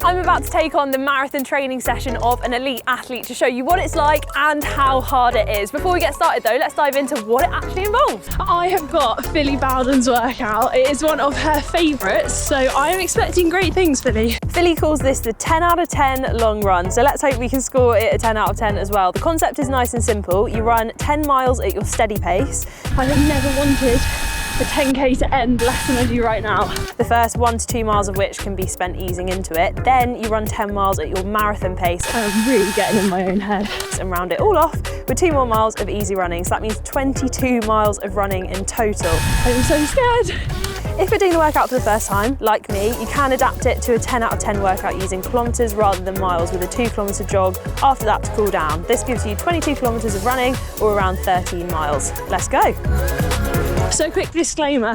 I'm about to take on the marathon training session of an elite athlete to show you what it's like and how hard it is. Before we get started though, let's dive into what it actually involves. I have got Phily Bowden's workout. It is one of her favourites, so I am expecting great things, Phily. Phily calls this the 10 out of 10 long run, so let's hope we can score it a 10 out of 10 as well. The concept is nice and simple. You run 10 miles at your steady pace. I have never wanted a 10k to end less than I do right now. The first 1 to 2 miles of which can be spent easing into it. Then you run 10 miles at your marathon pace. I'm really getting in my own head. And round it all off with 2 more miles of easy running. So that means 22 miles of running in total. I'm so scared. If you're doing the workout for the first time, like me, you can adapt it to a 10 out of 10 workout using kilometres rather than miles with a 2-kilometre jog after that to cool down. This gives you 22 kilometres of running or around 13 miles. Let's go. So quick disclaimer,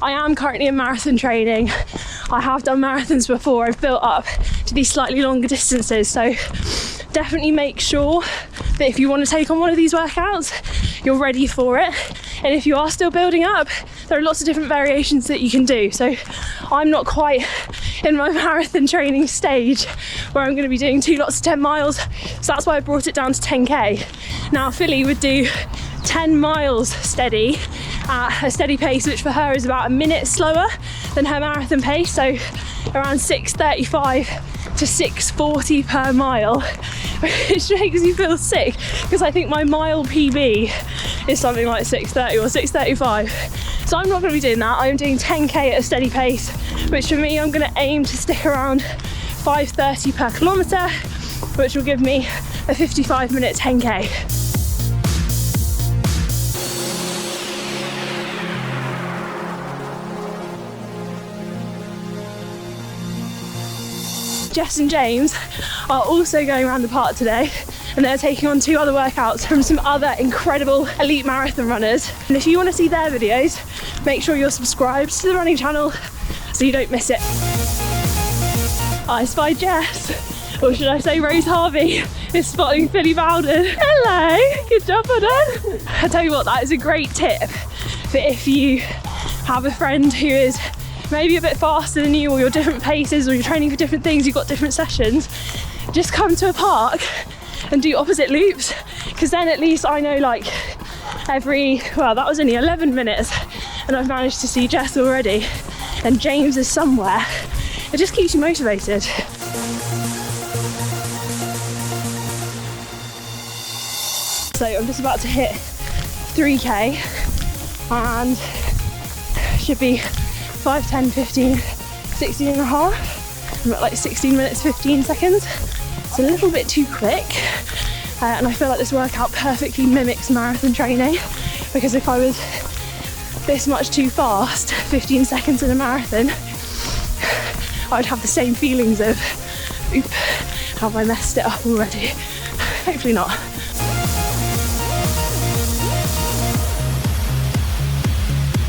I am currently in marathon training. I have done marathons before. I've built up to these slightly longer distances, so definitely make sure that if you want to take on one of these workouts, you're ready for it. And if you are still building up, there are lots of different variations that you can do. So I'm not quite in my marathon training stage where I'm going to be doing 2 lots of 10 miles. So that's why I brought it down to 10k. Now Phily would do 10 miles steady at a steady pace, which for her is about a minute slower than her marathon pace, so around 6:35 to 6:40 per mile, which makes me feel sick because I think my mile PB is something like 6:30 or 6:35. So I'm not going to be doing that. I'm doing 10k at a steady pace, which for me I'm going to aim to stick around 5:30 per kilometre, which will give me a 55-minute 10k. Jess and James are also going around the park today, and they're taking on 2 other workouts from some other incredible elite marathon runners. And if you want to see their videos, make sure you're subscribed to the running channel so you don't miss it. I spy Jess, or should I say Rose Harvey, is spotting Phily Bowden. Hello, good job, well done. I tell you what, that is a great tip for if you have a friend who is maybe a bit faster than you, or you're different paces, or you're training for different things, you've got different sessions. Just come to a park and do opposite loops, because then at least I know, like, well, that was only 11 minutes and I've managed to see Jess already, and James is somewhere. It just keeps you motivated. So I'm just about to hit 3k and should be 5, 10, 15, 16 and a half. I'm at like 16 minutes, 15 seconds. It's a little bit too quick. And I feel like this workout perfectly mimics marathon training, because if I was this much too fast, 15 seconds in a marathon, I would have the same feelings of, oop, have I messed it up already? Hopefully not.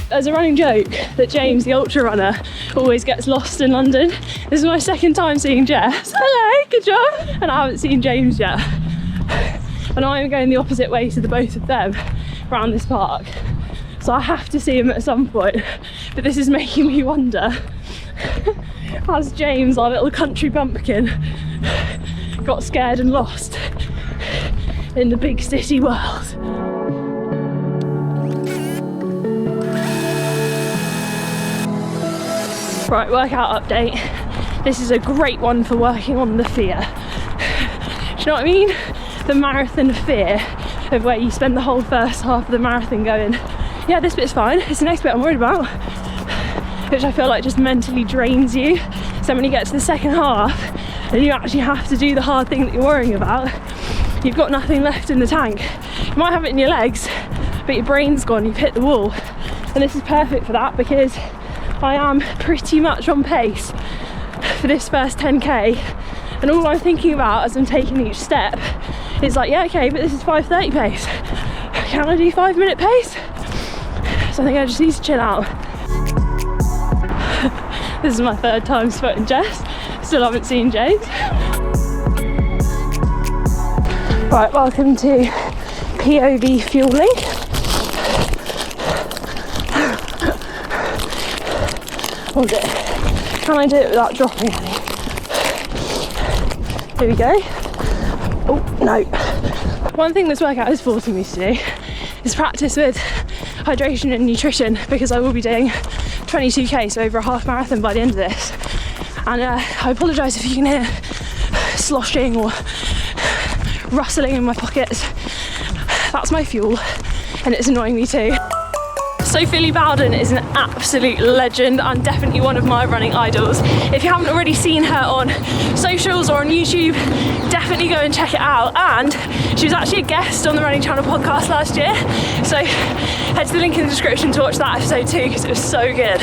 There's a running joke that James, the ultra runner, always gets lost in London. This is my second time seeing Jess. Hello, good job. And I haven't seen James yet. And I'm going the opposite way to the both of them around this park. So I have to see him at some point. But this is making me wonder, has James, our little country bumpkin, got scared and lost in the big city world? Right, workout update. This is a great one for working on the fear. Do you know what I mean? The marathon fear of where you spend the whole first half of the marathon going, yeah, this bit's fine, it's the next bit I'm worried about, which I feel like just mentally drains you. So when you get to the second half and you actually have to do the hard thing that you're worrying about, you've got nothing left in the tank. You might have it in your legs, but your brain's gone, you've hit the wall. And this is perfect for that, because I am pretty much on pace for this first 10k, and all I'm thinking about as I'm taking each step is like, yeah, okay, but this is 5:30 pace. Can I do 5-minute pace? So I think I just need to chill out. This is my 3rd time spotting Jess. Still haven't seen James. Right, welcome to POV fueling. Hold it. Can I do it without dropping any? Here we go. Oh, no. One thing this workout is forcing me to do is practice with hydration and nutrition, because I will be doing 22k, so over a half marathon by the end of this. And I apologise if you can hear sloshing or rustling in my pockets. That's my fuel, and it's annoying me too. So Phily Bowden is an absolute legend and definitely one of my running idols. If you haven't already seen her on socials or on YouTube, definitely go and check it out. And she was actually a guest on the Running Channel podcast last year, so head to the link in the description to watch that episode too, because it was so good.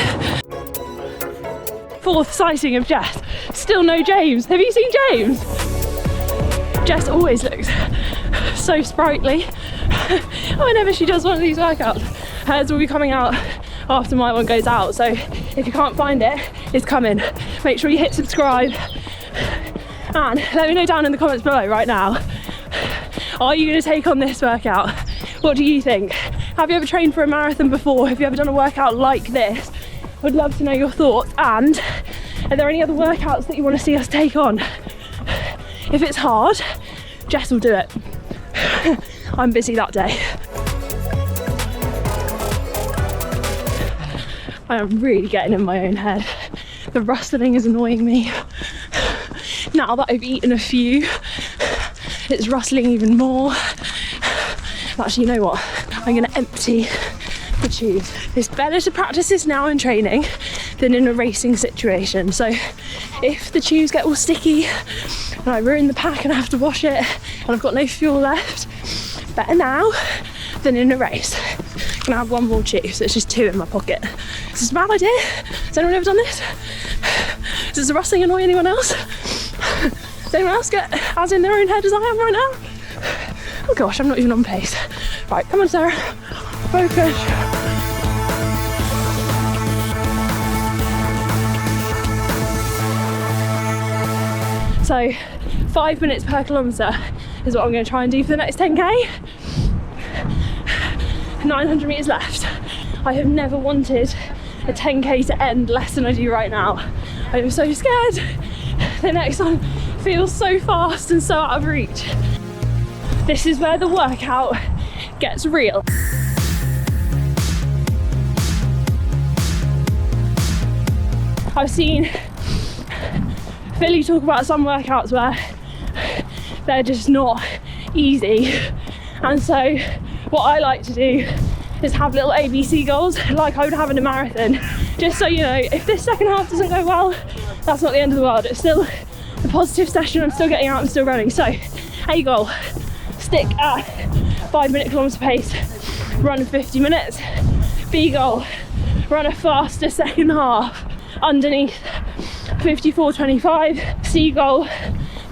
Fourth sighting of Jess. Still no James. Have you seen James? Jess always looks so sprightly whenever she does one of these workouts. Hers will be coming out after my one goes out, so if you can't find it, it's coming. Make sure you hit subscribe and let me know down in the comments below right now, are you going to take on this workout? What do you think? Have you ever trained for a marathon before? Have you ever done a workout like this? Would love to know your thoughts. And are there any other workouts that you want to see us take on? If it's hard, Jess will do it. I'm busy that day. I am really getting in my own head. The rustling is annoying me. Now that I've eaten a few, it's rustling even more. Actually, you know what? I'm gonna empty the tube. It's better to practice this now in training than in a racing situation. So if the tubes get all sticky and I ruin the pack and I have to wash it and I've got no fuel left, better now than in a race. I'm gonna have one more tube, so it's just 2 in my pocket. Is this a bad idea? Has anyone ever done this? Does the rustling annoy anyone else? Does anyone else get as in their own head as I am right now? Oh gosh, I'm not even on pace. Right, come on Sarah, focus. So 5 minutes per kilometre is what I'm going to try and do for the next 10k. 900 metres left. I have never wanted a 10k to end less than I do right now. I am so scared. The next one feels so fast and so out of reach. This is where the workout gets real. I've seen Phily talk about some workouts where they're just not easy, and so what I like to do is have little ABC goals like I would have in a marathon, just so you know, if this second half doesn't go well, that's not the end of the world. It's still a positive session, I'm still getting out, I'm still running. So A goal, stick at 5 minute kilometre pace, run 50 minutes. B goal, run a faster second half underneath 54:25. C goal,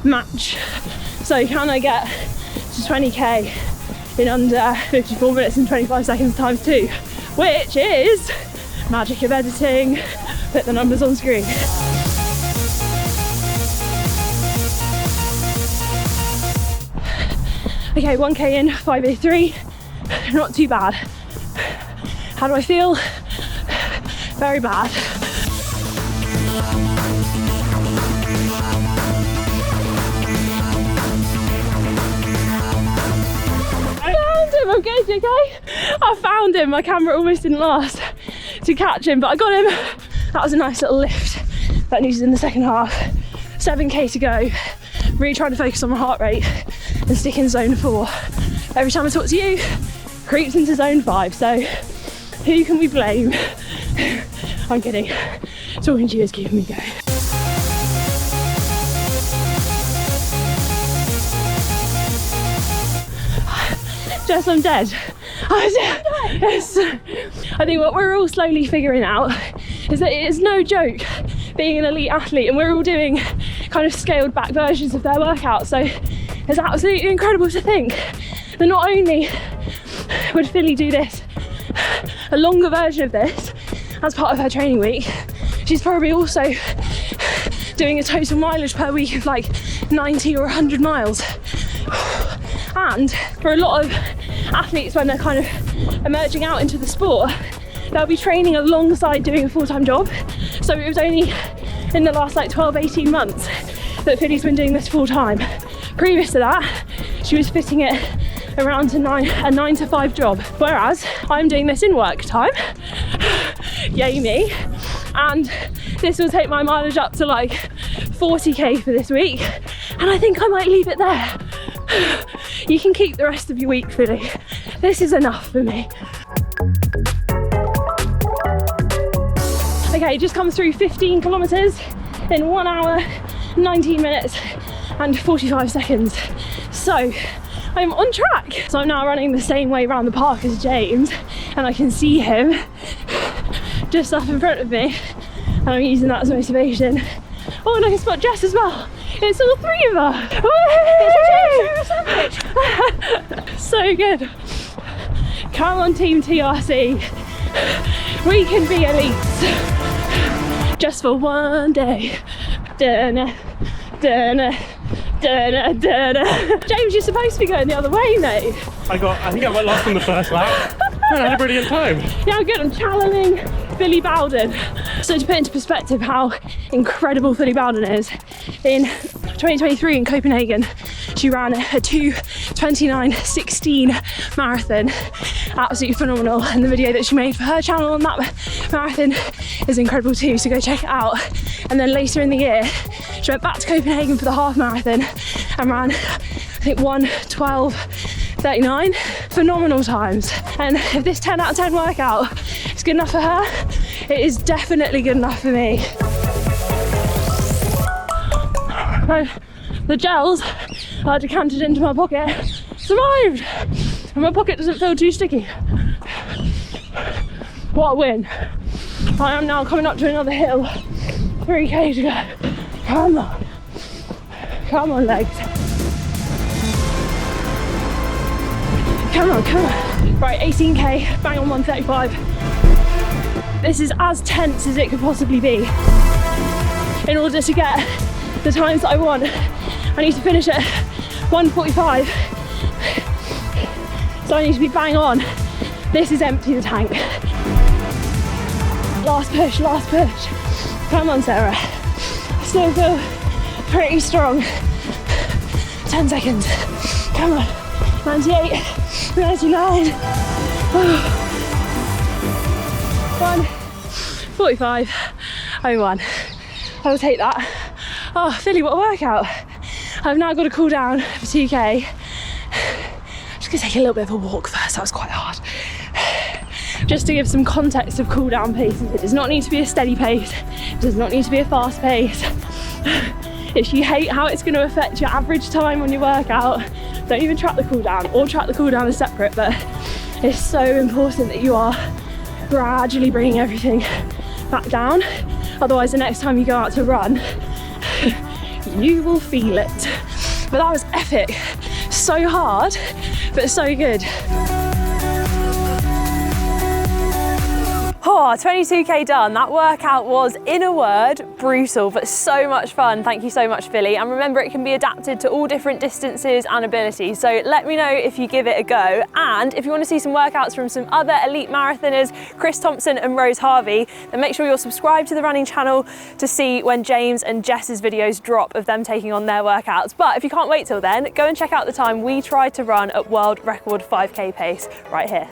match. So can I get to 20k in under 54 minutes and 25 seconds times 2, which is magic of editing. Put the numbers on screen. Okay, 1k in, 5:03, not too bad. How do I feel? Very bad. I'm good, okay? I found him. My camera almost didn't last to catch him, but I got him. That was a nice little lift that needed in the second half. 7k to go. Really trying to focus on my heart rate and stick in zone 4. Every time I talk to you, creeps into zone 5. So who can we blame? I'm kidding. Talking to you is keeping me going. Jess, I'm dead. Yes. I think what we're all slowly figuring out is that it is no joke being an elite athlete, and we're all doing kind of scaled back versions of their workouts. So it's absolutely incredible to think that not only would Phily do this, a longer version of this as part of her training week, she's probably also doing a total mileage per week of like 90 or 100 miles. And for a lot of athletes, when they're kind of emerging out into the sport, they'll be training alongside doing a full-time job. So it was only in the last like 12, 18 months that Phily's been doing this full time. Previous to that, she was fitting it around to a 9 to 5 job, whereas I'm doing this in work time. Yay me. And this will take my mileage up to like 40k for this week, and I think I might leave it there. You can keep the rest of your week, Phily. This is enough for me. Okay, just come through 15 kilometers in 1 hour, 19 minutes and 45 seconds. So I'm on track. So I'm now running the same way around the park as James, and I can see him just up in front of me, and I'm using that as motivation. Oh, and I can spot Jess as well. It's all three of us. So good. Come on, Team TRC. We can be elites. Just for one day. James, you're supposed to be going the other way, mate. I think I went last on the first lap. And I had a brilliant time. Yeah, I'm good. I'm challenging Phily Bowden. So to put into perspective how incredible Phily Bowden is, in 2023 in Copenhagen, she ran a 2:29:16 marathon. Absolutely phenomenal. And the video that she made for her channel on that marathon is incredible too, so go check it out. And then later in the year, she went back to Copenhagen for the half marathon and ran, I think, 1:12:39. Phenomenal times. And if this 10 out of 10 workout is good enough for her, it is definitely good enough for me. So the gels I decanted into my pocket survived, and my pocket doesn't feel too sticky. What a win. I am now coming up to another hill, 3k to go. Come on. Come on, legs. Come on, come on. Right, 18k, bang on 1:35. This is as tense as it could possibly be. In order to get the times that I want, I need to finish at 1:45. So I need to be bang on. This is empty the tank. Last push, last push. Come on, Sarah. I still feel pretty strong. 10 seconds. Come on. 98, 99. 1:45:01. I will take that. Oh, Phily, what a workout. I've now got to cool down for 2k. I'm just gonna take a little bit of a walk first. That was quite hard. Just to give some context of cool down paces, it does not need to be a steady pace. It does not need to be a fast pace. If you hate how it's going to affect your average time on your workout, don't even track the cool down, or track the cool down as separate. But it's so important that you are gradually bringing everything back down. Otherwise, the next time you go out to run, you will feel it. But that was epic. So hard, but so good. Oh, 22k done. That workout was, in a word, brutal, but so much fun. Thank you so much, Phily. And remember, it can be adapted to all different distances and abilities. So let me know if you give it a go. And if you want to see some workouts from some other elite marathoners, Chris Thompson and Rose Harvey, then make sure you're subscribed to the running channel to see when James and Jess's videos drop of them taking on their workouts. But if you can't wait till then, go and check out the time we tried to run at world record 5k pace right here.